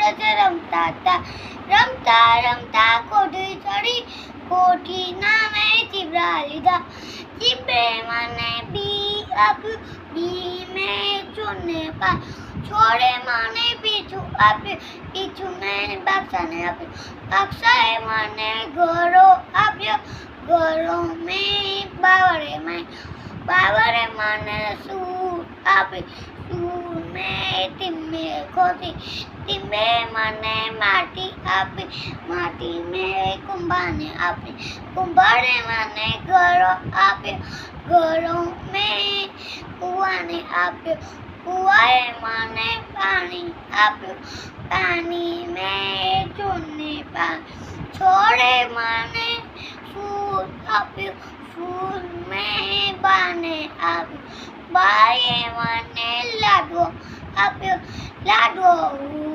સાથે રમતા હતા. રમતા રમતા કોઠી ચડી, કોઠીના મેં ચીબડા લીધા. ચીબે મને બી આપ્યું, બી મેં ચોરને પાડ્યું. ચોરે મને પીછું આપ્યું, પીછું મેં બાદશાહને આપ્યું. બાદશાહે મને ઘડો આપ્યો, ઘડો મેં બાવરે માર્યો. બાવરે મને સૂર આપી, સૂર મેં ટીમ્બે ખોદી. ટીમ્બે મને માટી આપી, માટી મેં કુંભારને આપી. કુંભારે મને ઘડો આપ્યો, ઘડો મેં કૂવાને આપ્યો. કૂવાએ મને પાણી આપ્યું, પાણી મેં છોડને પાયું. છોડે મને ફૂલ આપ્યું, ફૂલ મેં બાને આપ્યું. બાએ મને લાડવો આપ્યો, લાડવો